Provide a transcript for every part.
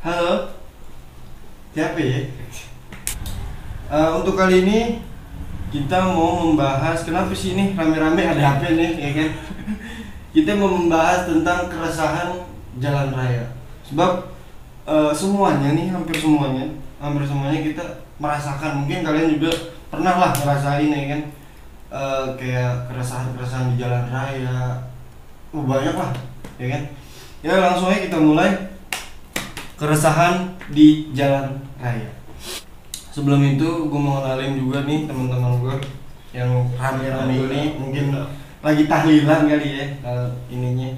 Halo, siapa ya? Untuk kali ini kita mau membahas kenapa sih ini rame-rame ada HP nih, ya kan? Kita mau membahas tentang keresahan jalan raya. Sebab semuanya nih, hampir semuanya kita merasakan. Mungkin kalian juga pernah lah ngerasain, ya kan? Kayak keresahan di jalan raya. Banyak lah, ya kan? Ya langsung aja kita mulai. Keresahan di jalan raya. Sebelum itu gue mau kenalin juga nih teman-teman gue yang rame-rame ini, mungkin lagi tahlilan kali ya ininya.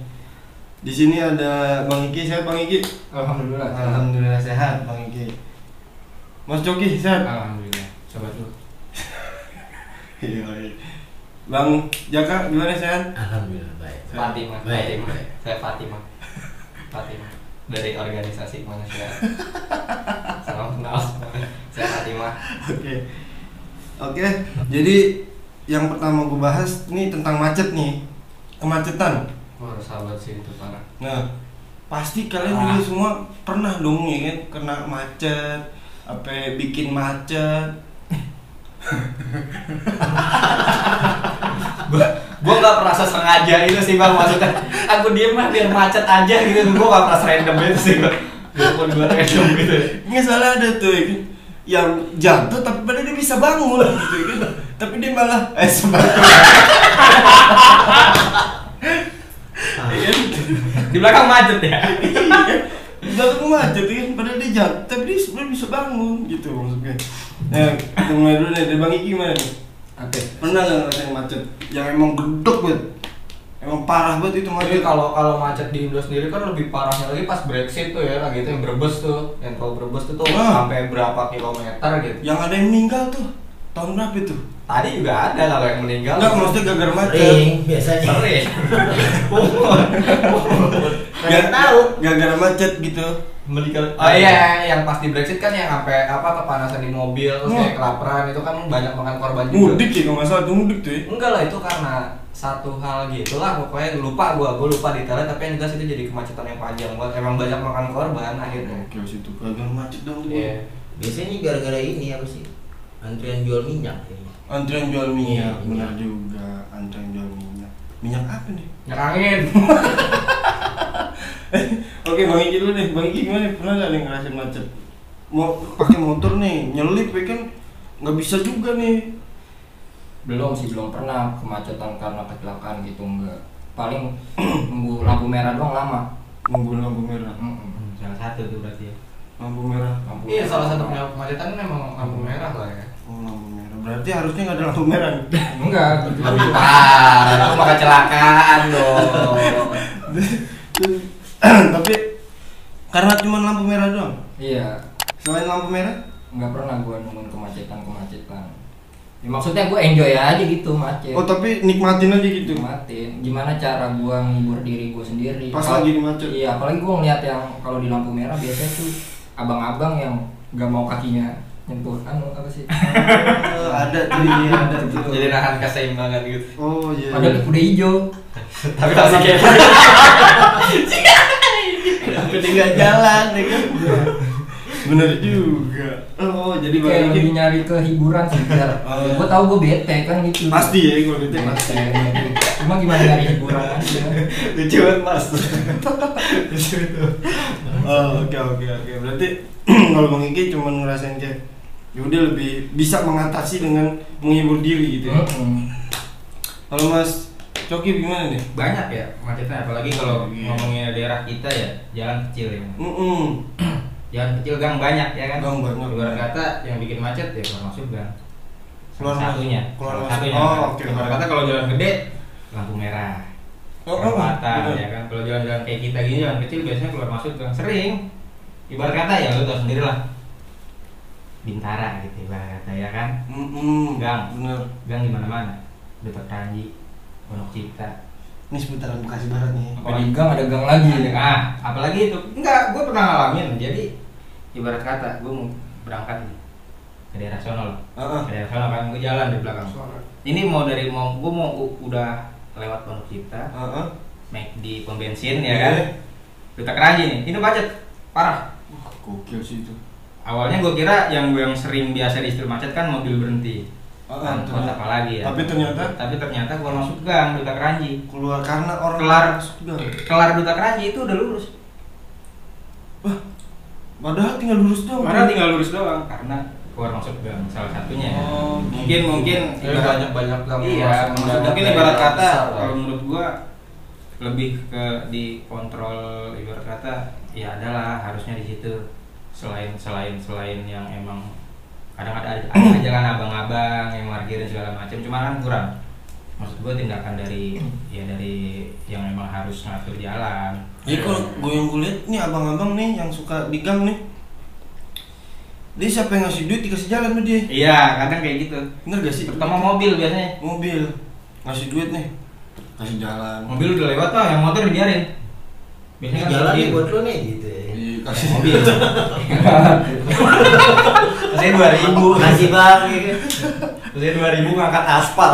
Di sini ada Bang Iki. Sehat Bang Iki? Alhamdulillah sehat Bang Iki. Mas Coki sehat? Alhamdulillah. Sobat lu. Iya. Bang Jaka gimana, sehat? Alhamdulillah baik. Fatimah. Baik. Saya Fatimah. Dari organisasi manusia. Salam kenal. Saya Fatimah. Oke. Jadi yang pertama gue bahas ini tentang macet nih. Kemacetan. Wah, sahabat sih itu parah. Nah, pasti kalian juga semua pernah dong ya kan kena macet, apa bikin macet. Gue nggak merasa sengaja itu sih bang, maksudnya aku diem lah biar macet aja gitu. Gue nggak merasa random itu sih bang, biarpun gue random gitu. Nggak salah ada tuh ya kan? Yang jatuh tapi pada dia bisa bangun gitu ya kan, tapi dia malah Di belakang macet ya. Di belakang macet ya kan, padahal dia jatuh tapi dia sebenarnya bisa bangun gitu maksudnya. Nah, kita mulai dulu nih dari Bang Iki gimana nih? Oke. Pernah nggak ngerasain macet yang emang gedek banget? Emang parah banget itu macet. Jadi kalau macet di Indo sendiri kan lebih parahnya lagi pas Brexit tuh ya, lagi itu yang Brebes tuh, yang tol Brebes tuh sampai berapa kilometer gitu. Yang ada yang meninggal tuh tahun berapa itu? Tadi juga ada kalau yang meninggal. Enggak, maksudnya gara-gara macet. Sering biasanya. Sering. Gak tahu gara-gara macet gitu. Meninggal. Oh iya, yang pas di Brexit kan yang sampai kepanasan di mobil terus kayak kelaparan itu kan banyak makan korban juga. Mudik ya kalau nggak salah, itu mudik tuh ya. Enggak lah, itu karena satu hal gitulah pokoknya gue lupa detailnya, tapi yang jelas itu jadi kemacetan yang panjang banget, emang banyak makan korban akhirnya. Oke, situ gara-gara macet dong tuh. Iya. Biasanya gara-gara ini apa sih? Antrian jual minyak ini. Antrian jual minyak, Iya, benar juga. Antrian jual minyak. Minyak apa nih? Minyak angin. Oke, Bang Iki dulu nih. Bang Iki gimana? Pernah nggak nih ngerasain macet? Mau pakai motor nih, nyelip ya kan nggak bisa juga nih. Belum pernah kemacetan karena kecelakaan gitu, enggak. Paling nunggu lampu merah doang lama. Nunggu lampu merah. Salah satu tuh berarti ya. Lampu merah. Iya, salah satu penyebab kemacetan kan memang lampu merah lah ya. Oh, lampu merah. Berarti harusnya nggak ada lampu merah. Enggak, lebih parah. Itu mah kecelakaan dong. Tapi karena cuma lampu merah doang. Iya. Selain lampu merah? Nggak pernah gue nemuin kemacetan. Ya, maksudnya gue enjoy aja gitu macet. Oh, tapi nikmatin aja gitu. Nikmatin. Gimana cara gue menghibur diri gue sendiri? Pas lagi di macet. Iya, apalagi gue ngeliat yang kalau di lampu merah biasanya tuh abang-abang yang nggak mau kakinya nyentuh apa sih? Ada tuh, iya, ada tuh. Jadi nahan keseimbangan gitu. Oh iya. Padahal udah hijau. Tapi masih kayak ketinggalan jalan, ya kan? Bener juga. Oh, jadi kayak Bang lebih Iki nyari kehiburan sih biar gue tahu gue bete kan gitu. pasti ya kalau gitu. Bete. Cuma gimana nyari hiburan aja. Lucu banget, Mas. Lucu itu. Oh, oke. Berarti kalau Bang Iki cuma ngerasain kayak ya udah lebih bisa mengatasi dengan menghibur diri gitu ya. Kalau Mas Coki gimana nih? Banyak ya macetnya, apalagi kalau ngomongnya daerah kita ya, jalan kecil ya. Jalan kecil gang banyak ya kan. Gang banyak. Ibarat kata yang bikin macet ya keluar masuk gang. Keluar satunya. keluar Salah masuk. satunya. Oh, oke. Ibarat kata kalau jalan gede lampu merah. Perempatan ya kan. Kalau jalan-jalan kayak kita gini jalan kecil biasanya keluar masuk gang sering. Ibarat kata ya lu tahu sendiri lah. Bintara gitu ibarat kata ya kan. Gang. Bener. Gang di mana-mana. Dekat Ranji, Pondok Cipta. Ini seputaran Bekasi Barat nih. Kalau di gang ada gang lagi ya. Ah, apalagi itu. Enggak, gue pernah ngalamin. Jadi ibarat kata gue mau berangkat nih ke daerah sono loh. Ke daerah sono kan gue jalan di belakang. Ini gue mau udah lewat Pondok Cipta. Naik di pom bensin ya kan. Dekat Keranji nih. Ini macet parah. Gokil sih itu. Awalnya gue kira yang sering biasa di istilah macet kan mobil berhenti. Angkot Ternyata- apa lagi ya? Tapi ternyata keluar masuk gang Duta Keranji. keluar karena orang Kelar. masuk gang. Kelar Duta Keranji itu udah lurus. Padahal tinggal lurus doang. Karena tinggal lurus doang karena keluar masuk gang salah satunya. Oh, Mungkin banyak gang iya, masuk mungkin dari ibarat yang kata besar, kalau kan. menurut gua lebih ke dikontrol, ibarat kata ya adalah harusnya di situ selain yang emang kadang ada aja kan abang-abang yang parkir dan segala macam, cuma kan kurang. Maksud gua tindakan dari yang emang harus ngatur jalan. Jadi kalau gue lihat nih abang-abang nih yang suka di gang nih, dia siapa yang ngasih duit dikasih jalan sama dia. Iya, kadang kayak gitu. Bener gak sih? Terutama mobil biasanya. Mobil ngasih duit nih, kasih jalan. Mobil udah lewat tuh, yang motor dibiarin. Biasanya kan Jalan nih gitu. buat lo nih gitu ya. Kasih Mobil. Saya 2000. Kasih bang ya kan. Saya 2000 ngangkat aspal.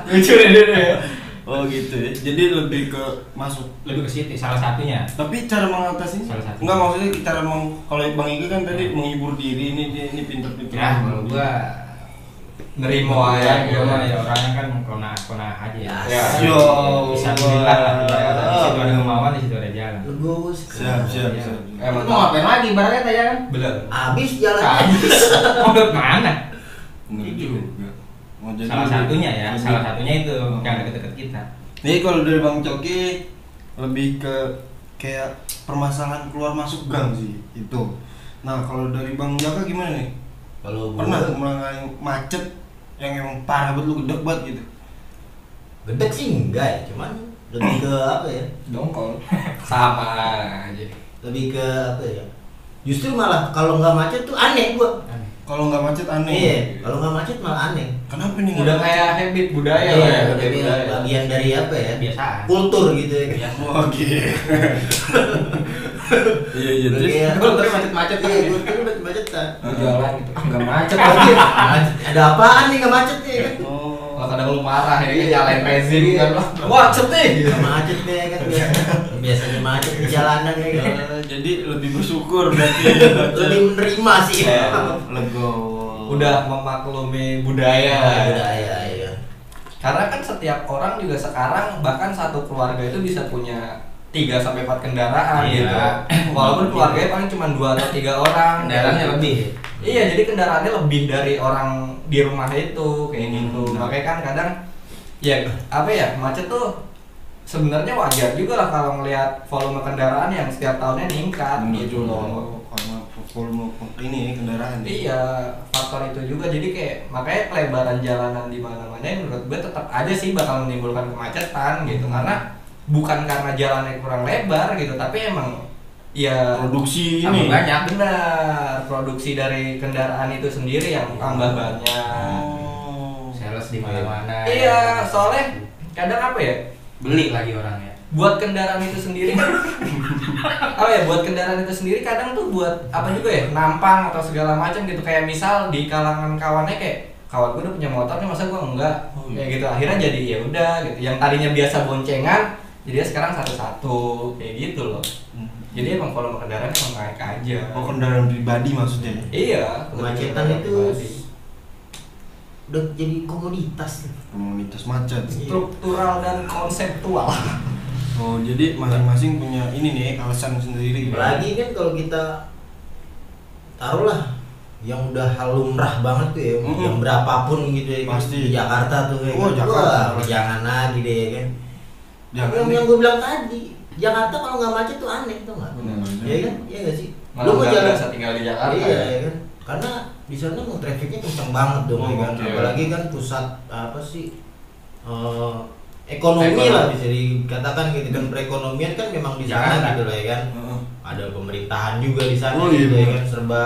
Lucu deh dia. Oh gitu ya. Jadi lebih ke masuk. Lebih ke situ salah satunya. Tapi cara mengatasi Salah satu. enggak, maksudnya cara kalau Bang Ika kan tadi menghibur diri ini pinter-pinter. Ya, kalau gua nerimo aja gitu mah ya, orangnya kan kona aja ya. Ya. Yo. Bisa bilang lah, di situ ada kemauan, di situ ada jalan. Legowo Siap. Iya. Emang Mau ngapain lagi ibaratnya aja kan? Belum. Habis jalan. Mau ke mana? Bener Gitu. juga. Oh, jadi Salah satunya ya, lebih- salah satunya itu yang deket-deket kita. Nih kalau dari Bang Coki lebih ke kayak permasalahan keluar masuk gang sih itu. Nah kalau dari Bang Jaka gimana nih? Kalau Pernah gua mengalami macet yang emang parah banget, lu gedek banget gitu? gedek sih enggak ya, cuman lebih ke apa ya? Dongkol. Sama aja. Lebih ke apa ya? Justru malah kalau nggak macet tuh aneh gua. Kalau nggak macet aneh. Iya, kalau nggak macet malah aneh. Kenapa nih? nggak Udah macet? kayak habit budaya Iya, lah ya. tapi budaya. bagian dari apa ya? Kebiasaan. Kultur gitu ya. Oh gitu. Iya iya. Udah Terus kayak- Gua tadi macet-macet Iya, kan. gua kira macet-macetan. Jalan gitu. Enggak macet lagi. Ada apaan nih nggak macet nih kan? oh. Kalau kadang lu marah ya kan nyalain rezim kan. Macet nih. Nggak macet nih kan biasanya macet di jalanan ya kan. Jadi lebih bersyukur berarti. Lebih menerima sih. Legowo. Udah memaklumi budaya. Budaya ya. Karena kan setiap orang juga sekarang bahkan satu keluarga itu bisa punya 3-4 kendaraan Iya. gitu. Walaupun keluarganya paling cuma 2 atau 3 orang. Kendaraannya lebih. Iya, jadi kendaraannya lebih dari orang di rumah itu kayak gitu. Hmm. Makanya kan kadang ya apa ya, macet tuh sebenarnya wajar juga lah kalau ngelihat volume kendaraan yang setiap tahunnya meningkat gitu loh. Karena volume ini kendaraan. Iya, faktor itu juga. Jadi kayak makanya pelebaran jalanan di mana-mana yang menurut gue tetap aja sih bakal menimbulkan kemacetan gitu. Karena bukan karena jalannya kurang lebar gitu, tapi emang ya Produksi tambah ini. banyak, benar. Produksi dari kendaraan itu sendiri yang tambah banyak. Oh. Sales di mana-mana. Iya, soalnya kadang apa ya? Beli lagi orangnya. Buat kendaraan itu sendiri kan apa ya, buat kendaraan itu sendiri kadang tuh buat apa juga ya, nampang atau segala macam gitu. Kayak misal di kalangan kawannya kayak kawan gue udah punya motor nih, masa gue enggak, Oh, iya. kayak gitu. Akhirnya jadi ya udah gitu, yang tadinya biasa boncengan jadi sekarang satu-satu kayak gitu loh. Jadi emang volume kendaraan emang naik aja. Oh, kendaraan pribadi maksudnya ya? Iya, Kemacetan kendaraan itu pribadi. udah jadi komoditas. Komunitas macet. Struktural dan konseptual. Oh, jadi masing-masing punya ini nih alasan sendiri. Apalagi kan kalau kita taruhlah yang udah lumrah banget tuh ya, yang berapapun gitu ya, Pasti. di Jakarta tuh kayak Oh, gitu. Jakarta. Wah, jangan lagi deh ya kan. Jangan yang nih. gue bilang tadi, Jakarta kalau nggak macet tuh aneh tuh nggak? Benar. Iya kan? Iya nggak sih? Malah nggak berasa tinggal di Jakarta. Iya ya kan? Karena di sana mau trafficnya kencang banget dong Oh, ya kan. oke. Apalagi kan pusat apa sih? Ekonomi Ekonomi. lah bisa dikatakan gitu kan, perekonomian kan memang di sana Jakarta. gitu lah ya kan. Heeh. Ada pemerintahan juga di sana Oh, iya, gitu ya benar. kan, serba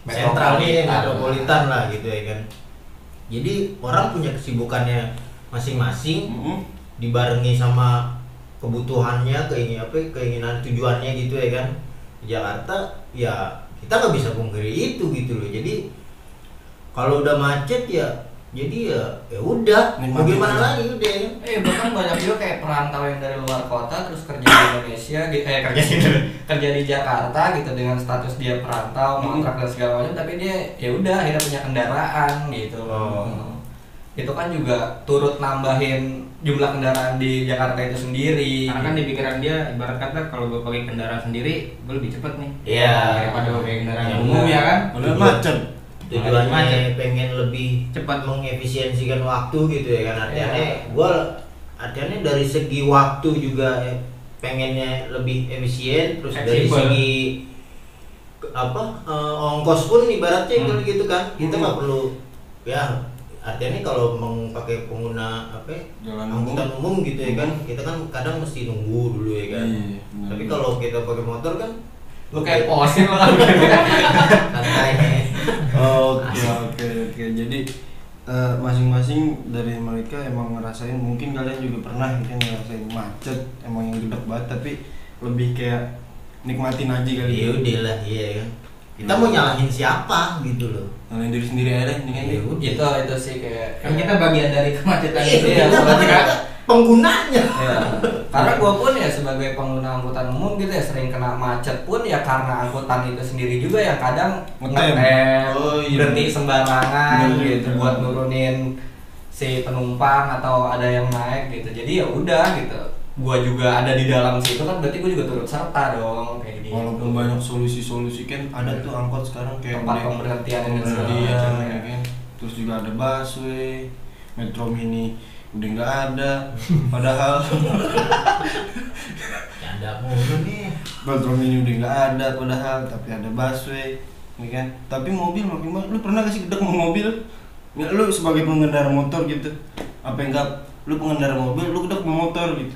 sentral nih, Metropolitan. metropolitan lah gitu ya kan. Jadi orang punya kesibukannya masing-masing, Heeh. dibarengi sama kebutuhannya, keinginan tujuannya gitu ya kan. Di Jakarta ya kita nggak bisa pungkiri itu gitu loh. Jadi kalau udah macet ya Jadi ya udah, mau Nikmatin gimana aja. lagi udah. Bahkan banyak juga kayak perantau yang dari luar kota terus kerja di Indonesia kerja di Jakarta gitu dengan status dia perantau, kontrak dan segala macam, tapi dia ya udah akhirnya punya kendaraan gitu loh. Itu kan juga turut nambahin jumlah kendaraan di Jakarta itu sendiri. Karena kan di pikiran dia ibarat kata kalau gue pakai kendaraan sendiri gue lebih cepet nih. Iya. Daripada gue pakai kendaraan Ya, umum ya kan. Udah macet. Tujuannya Macet. pengen lebih Cepat. mengefisiensikan waktu gitu ya kan, artinya Iya. artinya dari segi waktu juga pengennya lebih efisien, terus dari Fleksibel. segi ongkos pun ibaratnya kalau gitu kan kita nggak perlu ya, artinya kalau pakai pengguna Jalan angkutan umum gitu ya kan, kita kan kadang mesti nunggu dulu ya kan. Iya, benar. Tapi kalau kita pakai motor kan Lu kayak posin lah. santai. Oke. Jadi masing-masing dari mereka emang ngerasain, mungkin kalian juga pernah mungkin ngerasain macet emang yang gedek banget, tapi lebih kayak nikmatin aja kali. Ya udah lah, iya kan. Kita mau nyalahin siapa gitu loh. Nyalain diri sendiri aja deh, mendingan Ya deh. udah. itu sih kayak Kan kita bagian dari kemacetan Iya, itu Iya, kita soalnya kan penggunanya. ya. Karena gue pun ya sebagai pengguna angkutan umum gitu ya sering kena macet pun ya karena angkutan itu sendiri juga yang kadang Ngetem. ngetem, Oh, iya. berhenti sembarangan Bener, gitu bener. buat nurunin si penumpang atau ada yang naik gitu. Jadi ya udah gitu. Gua juga ada di dalam situ kan berarti gue juga turut serta dong kayak gitu. Walaupun banyak solusi-solusi kan ada tuh angkot sekarang kayak Tempat udah- pemberhentian dan segala pemberhentian, macam, ya ya. kan. Terus juga ada busway, metro mini udah nggak ada. Padahal Canda mulu nih. metro mini udah nggak ada, padahal tapi ada busway, ya kan. Tapi mobil makin banyak. Lu pernah gak sih gedek sama mobil? Ya, lu sebagai pengendara motor gitu, apa enggak? Lu pengendara mobil, lu gedek sama motor gitu.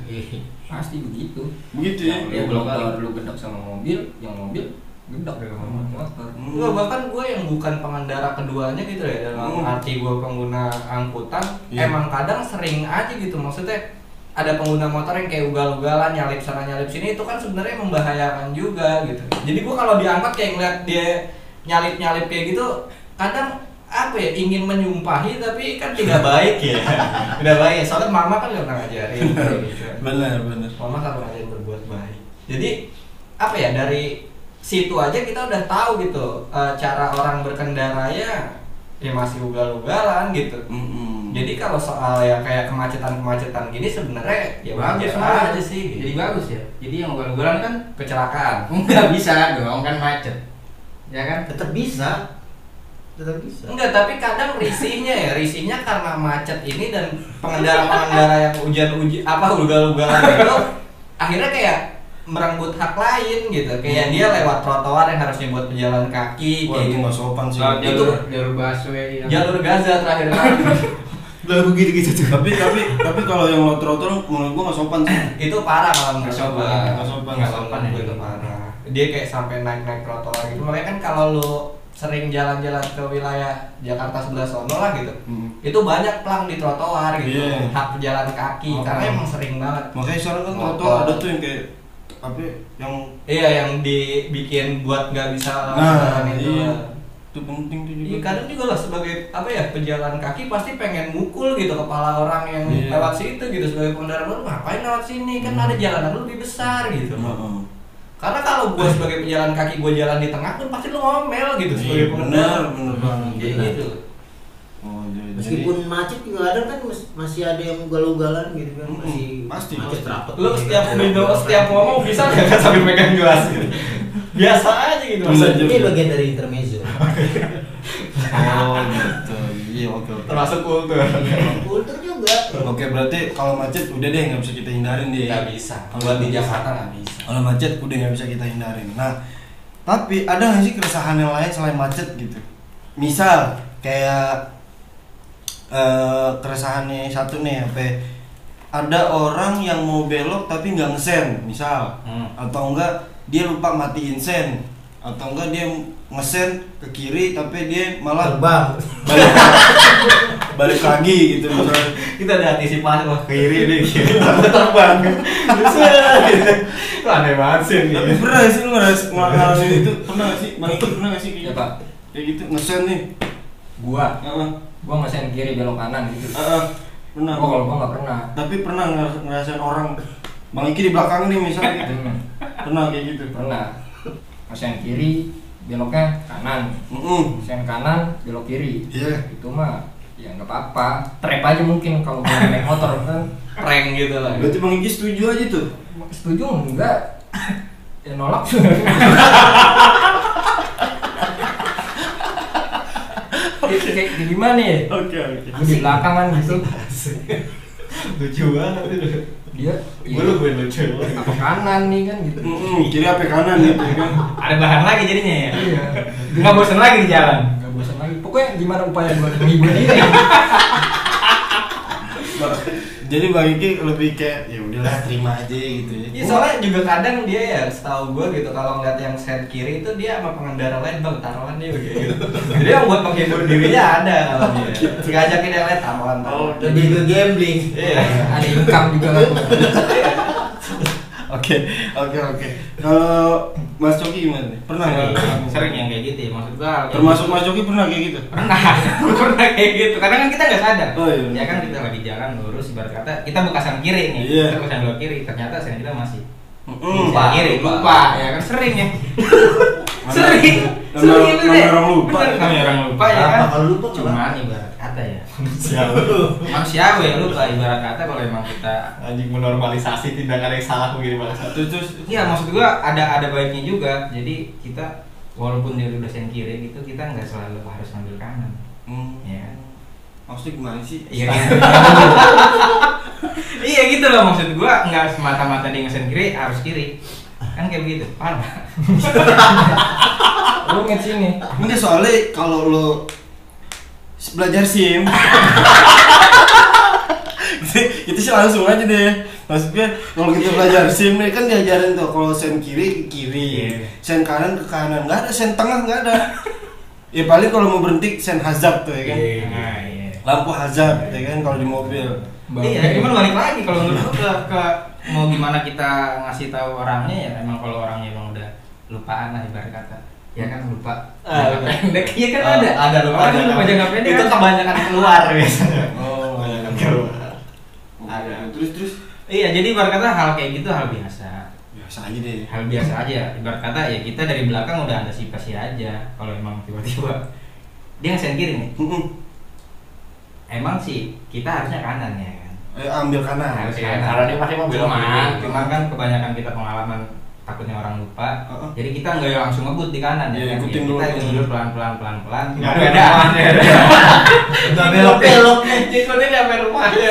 Pasti begitu. Begitu ya. Ya belum belum kali. lu gedek sama mobil, yang mobil gedek sama motor. Hmm. Enggak, bahkan gue yang bukan pengendara keduanya gitu ya dalam arti gue pengguna angkutan, Iya. emang kadang sering aja gitu maksudnya ada pengguna motor yang kayak ugal-ugalan nyalip sana nyalip sini, itu kan sebenarnya membahayakan juga gitu. Jadi gue kalau diangkat kayak ngeliat dia nyalip kayak gitu, kadang apa ya, ingin menyumpahi tapi kan tidak baik ya. Tidak baik. Soalnya mama kan gak pernah ngajarin kayak gitu. Benar. Mama kan pernah ngajarin berbuat baik. Jadi apa ya, dari situ aja kita udah tahu gitu cara orang berkendara ya masih ugal-ugalan gitu. Jadi kalau soal ya kayak kemacetan gini sebenarnya ya bagus wajar aja sih. Jadi Gitu. bagus ya. Jadi yang ugal-ugalan kan Kecelakaan. nggak bisa dong kan macet. Ya kan? Tetap bisa. Enggak, tapi kadang risihnya karena macet ini dan pengendara-pengendara yang ugal-ugalan itu akhirnya kayak merenggut hak lain gitu. Kayak dia lewat trotoar yang harusnya buat pejalan kaki Wah, kayak itu gitu. nggak sopan sih. Lewat Itu- jalur busway yang Jalur Gaza terakhir Lagu gitu tuh. tapi kalau yang lo trotoar menurut gua nggak sopan sih. itu parah kalau Nggak menurut sopan, gua. nggak sopan, Nggak nggak sopan menurut gua ya. itu parah. Dia kayak sampai naik trotoar gitu. Makanya kan kalau lu sering jalan-jalan ke wilayah Jakarta sebelah sono lah gitu, itu banyak plang di trotoar gitu, Iya. hak pejalan kaki, Oh. karena emang sering banget. Makanya sekarang kan Motor. trotoar ada tuh yang kayak apa yang Iya, yang dibikin buat nggak bisa nah jalan itu. iya lah. itu penting tuh juga. Iya, kadang juga lah sebagai apa ya, pejalan kaki pasti pengen mukul gitu kepala orang yang Iya. lewat situ gitu. Sebagai pengendara baru, ngapain lewat sini, kan ada jalanan lu lebih besar gitu. Heeh. Karena kalau gue sebagai pejalan kaki, gue jalan di tengah pun pasti lu ngomel gitu sebagai Iya, pengendara. bener banget. Kayak Benar. gitu. Oh, jadi Meskipun macet juga ada kan masih ada yang ugal-ugalan gitu kan, masih Pasti, macet pasti. rapet. Lu setiap ngomong bisa nggak kan sambil megang gelas gitu. Biasa aja gitu. Bisa aja. Ini bagian dari intermezzo. oh gitu. Iya, oke. Termasuk kultur. Kultur juga. Oke, berarti kalau macet udah deh nggak bisa kita hindarin deh. Nggak bisa. Kalau Buat di nggak bisa. Jakarta nggak bisa. Kalau macet udah nggak bisa kita hindarin. Nah, tapi ada nggak sih keresahan yang lain selain macet gitu? Misal kayak keresahannya satu nih, apa ya? Ada orang yang mau belok tapi nggak ngesen, misal, atau enggak dia lupa matiin sen, atau enggak dia ngesen ke kiri tapi dia malah Terbang. balik lagi gitu misalnya. Kita ada antisipasi, wah kiri nih, terbang. Itu aneh banget sih. Tapi pernah sih lu ngalamin itu? Pernah nggak sih? Bang Iki pernah nggak sih kayak Ya, gitu? Pak. Kayak gitu ngesen nih. Gua Heeh. ngesen kiri belok kanan gitu. Pernah. Kalau gua nggak pernah. Tapi pernah ngerasain orang Bang Iki di belakang nih misalnya gitu. Pernah kayak gitu. Pernah. Ngesen kiri beloknya kanan. Ngesen kanan belok kiri. Iya. Itu mah ya nggak apa-apa. Trap aja mungkin kalau mau naik motor kan. Prank gitu lah. Berarti Bang Iki setuju aja tuh. Setuju enggak? Ya nolak. Kayak gimana ya? Oke. Gua di belakang kan gitu. Lucu banget itu. Dia Gue lu gue lucu. apa kanan nih kan gitu. Kiri apa kanan gitu ya kan. Ada bahan lagi jadinya ya. Iya. Nggak bosan lagi di jalan. Nggak bosan lagi. Pokoknya gimana upaya buat menghibur dia. Jadi Bang Iki lebih kayak ya udahlah terima aja gitu ya. Iya soalnya juga kadang dia ya setahu gue gitu kalau ngeliat yang set kiri itu dia sama pengendara lain bang taruhan dia begitu. Jadi yang buat menghibur dirinya ada kalau dia. Ngajakin yang lain taruhan. Lebih ke gambling. Iya. Ada income juga kan. Oke. Kalau Mas Coki gimana nih? Pernah nggak? Sering yang kayak gitu ya, maksud gua. Termasuk Mas Coki pernah kayak gitu? Pernah kayak gitu. Kadang kan kita nggak sadar. Oh, iya. Ya kan kita lagi jalan lurus, ibarat kata kita bekasan kiri nih, Iya. kita bekasan belok kiri. Ternyata sen kita masih Lupa. kiri, lupa. Ya kan sering ya. Mana- Sering namanya itu deh. orang lupa. Bener, namanya orang lupa ya Apa kan. kalau lupa Cuman ibarat kata ya. Siapa? Manusiawi ya lupa ibarat kata kalau emang kita. Anjing menormalisasi tindakan yang salah begini bangsa. Terus Iya maksud gua ada baiknya juga. Jadi kita walaupun dia udah sen kiri gitu, kita nggak selalu harus ambil kanan. Ya kan? maksudnya gimana sih? Iya gitu. Iya gitu loh maksud gua, nggak semata-mata dia ngesen kiri harus kiri. Kan kayak begitu. Parah. Rumit sini. Enggak soalnya kalau lo belajar SIM itu sih langsung aja deh. Maksudnya kalau kita belajar SIM nih kan diajarin tuh kalau sen kiri ke kiri, Iya. sen kanan ke kanan, nggak ada sen tengah nggak ada. Ya paling kalau mau berhenti sen hazard tuh ya kan. Nah, iya. Lampu hazard ya kan kalau di mobil. Iya, cuman balik lagi kalau menurut gua ke mau gimana kita ngasih tahu orangnya ya emang kalau orangnya emang udah lupaan lah ibarat kata. Ya kan lupa. Ah, Jangka pendek. Iya kan ada. Ada lupa Orang lupa jangka pendek. Itu kan. kebanyakan keluar biasanya. Oh, Kebanyakan keluar. ada. Terus Iya, jadi ibarat kata hal kayak gitu hal biasa. biasa aja deh. Hal biasa aja. Ibarat kata ya kita dari belakang udah antisipasi aja. Kalau emang tiba-tiba dia ngesen kiri nih. Emang sih kita harusnya kanan ya kan. Ambil kanan. Harus Iya, kanan. karena dia pasti mau belok kiri. Cuma kan kebanyakan kita pengalaman takutnya orang lupa. Heeh. Jadi kita nggak langsung ngebut di kanan Iya, ya kan. ikutin Ya, dulu. kita ikutin dulu pelan-pelan. Nggak Beda. beda. Udah belok-belok. Ikutin sampai rumahnya.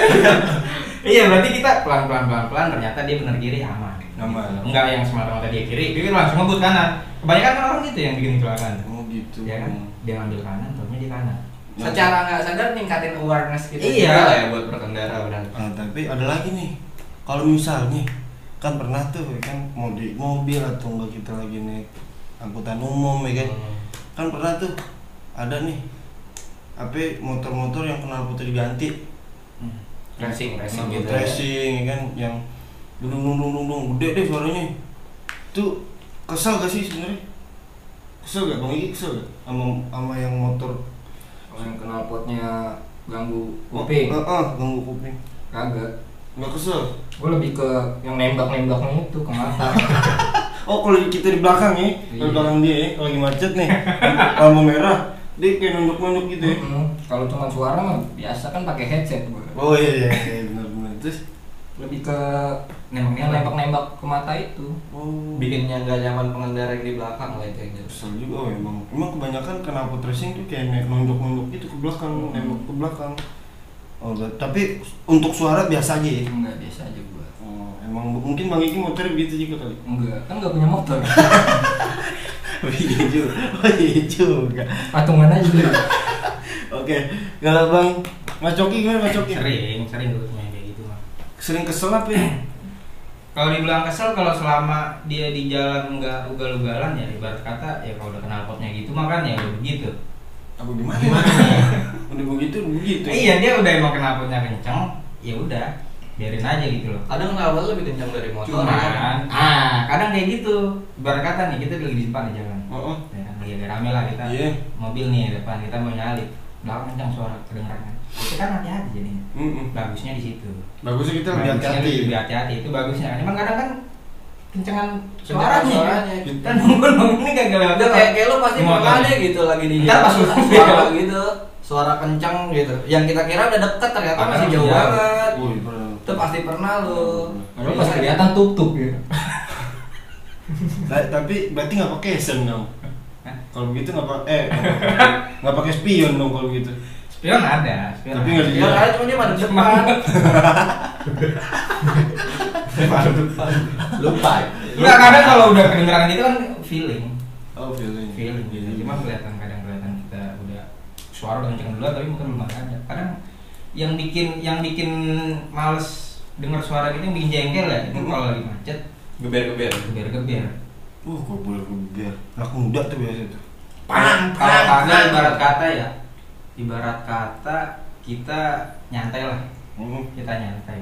Iya, berarti kita pelan-pelan ternyata dia benar kiri aman. Aman. Gitu. Enggak yang semata-mata dia kiri, dia langsung ngebut kanan. Kebanyakan kan orang gitu yang bikin kecelakaan. Oh gitu. Ya kan? Dia ngambil kanan, taunya di kanan. Secara nggak sadar ningkatin awareness kita Iya. juga lah ya buat berkendara benar. Tapi ada lagi nih. Kalau misalnya kan pernah tuh ya kan mau di mobil atau enggak kita lagi naik angkutan umum ya kan. Kan pernah tuh ada nih apa motor-motor yang knalpotnya diganti. Racing Knalpot gitu. racing ya kan yang dung gede deh suaranya. Tuh kesel gak sih sebenarnya? Kesel gak Bang Iki, kesel gak sama yang motor Kalau yang knalpotnya ganggu kuping, ganggu kuping. kagak. Nggak kesel. Gue lebih ke yang nembak-nembaknya itu ke mata. Oh kalau kita di belakang ya, Iya. di belakang dia ya, kalau lagi macet nih, lampu merah, dia kayak nunduk-nunduk gitu ya. Kalau cuma suara mah biasa kan pakai headset gue. Oh iya benar. Terus, Lebih ke yang nembak-nembak ke mata itu. oh Bikinnya nggak nyaman pengendara yang di belakang lah itu yang gitu. kesel juga. Oh emang kebanyakan knalpot racing tuh kayak nunduk-nunduk gitu ke belakang, nembak ke belakang. Oh tapi untuk suara biasa aja ya. Enggak, biasa aja gue. Oh emang mungkin Bang Iki motor gitu juga kali. Enggak, kan enggak punya motor. Oh iya juga. Patungan aja dulu. Oke, kalau Bang Mas Coki gimana Mas Coki? Sering dulu punya kayak gitu mah. Sering kesel apa ya? Kalau dibilang kesel kalau selama dia di jalan nggak ugal-ugalan ya ibarat kata ya kalau udah kenal potnya gitu mah kan ya udah begitu. Apa gimana? Udah begitu. Iya dia udah emang kenal potnya kenceng, ya udah biarin aja gitu loh. Kadang knalpot lebih kencang dari motor. Cuman, kadang kayak gitu. Ibarat kata nih kita lagi di depan di jalan. Oh. Ya kan lagi agak rame lah kita. Iya. Mobil nih depan kita mau nyalip. belakang kencang suara kedengeran. Itu kan hati-hati jadinya. Bagusnya di situ. Bagusnya kita lebih Bagusnya hati-hati. lebih hati-hati itu bagusnya. Cuman kadang kan kencengan Suaranya. suaranya. Kita nunggu ini gak lewat. Udah kayak lu pasti Motor. pernah deh gitu lagi di Ntar pas lu suara gitu, suara kencang gitu. Yang kita kira udah deket ternyata Padahal masih jauh jauh. banget. Wih, pernah. Itu pasti pernah lu. Padahal pas kelihatan tuk-tuk gitu. Tapi berarti nggak pakai sen dong. Hah? Kalau begitu nggak pakai spion dong kalau begitu. Spion ada, spion. Tapi nggak Ya dilihat. kali cuma dia pada depan. Lupa. Enggak, kadang kalau udah kedengeran itu kan feeling. Oh, feeling. Feeling gitu. Cuma kelihatan kita udah suara udah kenceng duluan tapi mungkin belum ada. Kadang yang bikin males dengar suara gitu yang bikin jengkel ya. Itu kalau lagi macet, Geber-geber. geber-geber. Kok boleh biar anak muda tuh biasa tuh. Kalau kagak ibarat kata ya. Ibarat kata kita nyantai lah. Kita nyantai.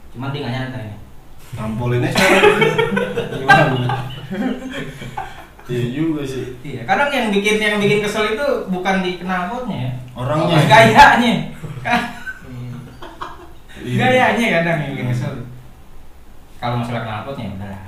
Cuman dia nggak nyantai nih. Tampolin aja sekarang. Gimana? Iya juga sih. Iya, kadang yang bikin kesel itu bukan di knalpotnya ya. Orangnya. Gayanya. Iya. Gayanya kadang yang bikin kesel. Kalau masalah knalpotnya udah.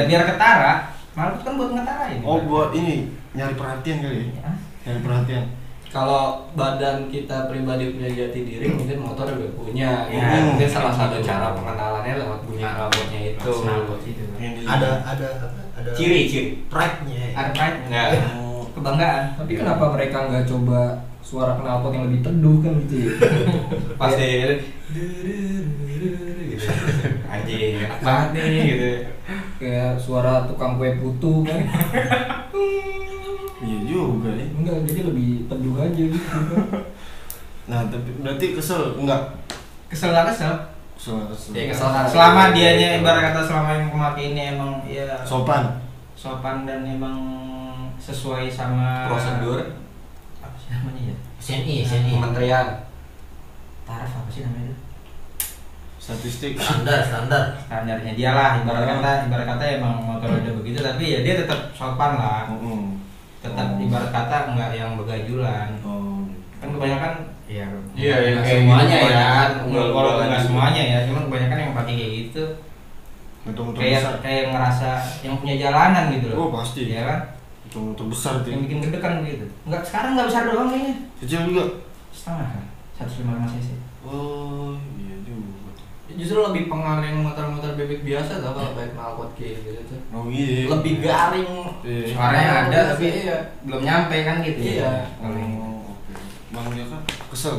Biar ketara. Knalpot kan buat ngetarain. Oh, buat ini nyari perhatian kali ya. Ya. Nyari perhatian. Kalau badan kita pribadi punya jati diri, mungkin motor juga punya. Ya, Mungkin salah satu cara pengenalannya lewat bunyi knalpotnya itu. Knalpot itu. Ini Ada Ciri. pride-nya. Ada pride. Ya. Kebanggaan. Tapi kenapa mereka nggak coba suara knalpot yang lebih teduh kan gitu ya? Pasti gitu. Anjing, enak banget nih gitu. Kayak suara tukang kue putu kan? Iya juga nih. Enggak, jadi lebih teduh aja gitu kan? Nah, tapi berarti kesel enggak? Kesel nggak kesel? Kesel. Ya, kesel. Selama dianya ibarat kata selama yang pemakai ini emang ya Sopan dan emang sesuai sama Prosedur. apa sih namanya ya? SNI. Kementerian. Taraf apa sih namanya itu? statistik. Standar. Standarnya dia lah ibarat kata emang motor udah begitu tapi ya dia tetap sopan lah. Tetap ibarat kata enggak yang begajulan. Oh. Kan kebanyakan ya Iya, nggak kayak semuanya gitu ya. kebanyakan Kalau nggak juga. semuanya ya, cuman kebanyakan yang pakai kayak gitu Motor-motor besar. kayak ngerasa yang punya jalanan gitu loh. Oh, pasti. Ya kan? Motor besar tuh. Yang bikin gede kan begitu. Enggak, sekarang nggak besar doang kayaknya. Kecil juga. Setengah kan? 155 cc. Oh, iya juga. Justru lebih pengaruh motor-motor bebek biasa tau kalau pakai knalpot kayak gitu tuh. Oh iya. Lebih garing. Iya. Suaranya ada tapi iya. belum nyampe kan gitu. Iya. Kalau ini. Oh, oke. Bang Jaka kesel.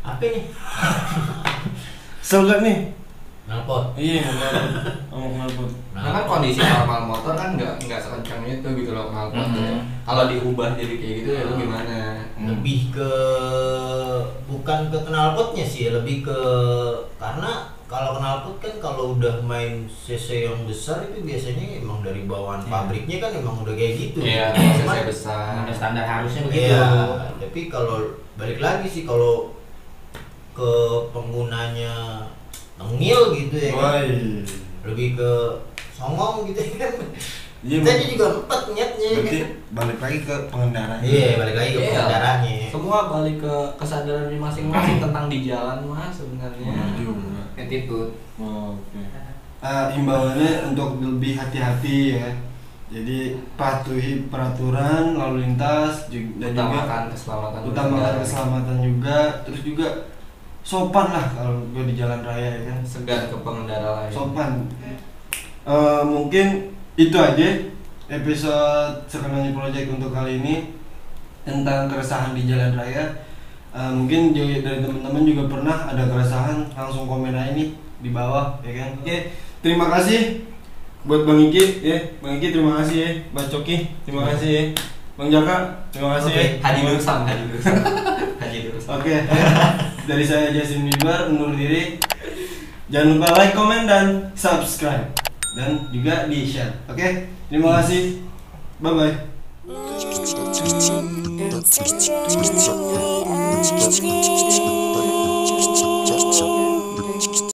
Apa nih? Kesel gak nih? Knalpot. Iya, ngomong knalpot. Nah kan kondisi normal motor kan nggak sekencang itu gitu loh knalpot. Kalau diubah jadi kayak gitu ya lu gimana? Lebih ke bukan ke knalpotnya sih, lebih ke karena kalau knalpot kan kalau udah main cc yang besar itu biasanya emang dari bawaan pabriknya kan emang udah kayak gitu. Iya, Cuman- cc besar. Ada standar harusnya begitu. Iya, tapi kalau balik lagi sih kalau ke penggunanya tengil gitu ya kan, Wah, iya. lebih ke songong gitu ya kan. Iya, Kita juga empat niatnya ya berarti kan. balik lagi ke pengendaranya. Iya, balik lagi ke Iya. pengendaranya. Semua balik ke kesadaran masing-masing tentang di jalan mas sebenarnya. Benar juga. Attitude. Oh, oke. Imbauannya untuk lebih hati-hati ya. Jadi patuhi peraturan lalu lintas dan juga Utamakan keselamatan. utamakan berkendara. keselamatan juga, terus juga sopan lah kalau gue di jalan raya ya kan. Segan ke pengendara lain. Sopan. Mungkin itu aja episode Sekenanya Project untuk kali ini tentang keresahan di jalan raya. Mungkin dari teman-teman juga pernah ada keresahan, langsung komen aja nih di bawah ya kan. Oke, terima kasih buat Bang Iki ya. Bang Iki terima kasih ya. Bang Coki terima kasih ya. Bang Jaka terima kasih ya. Haji Dursam. Haji Dursam. Oke, dari saya Justin Bieber undur diri. Jangan lupa like, komen, dan subscribe, dan juga di share. Oke, terima kasih. Bye bye. It's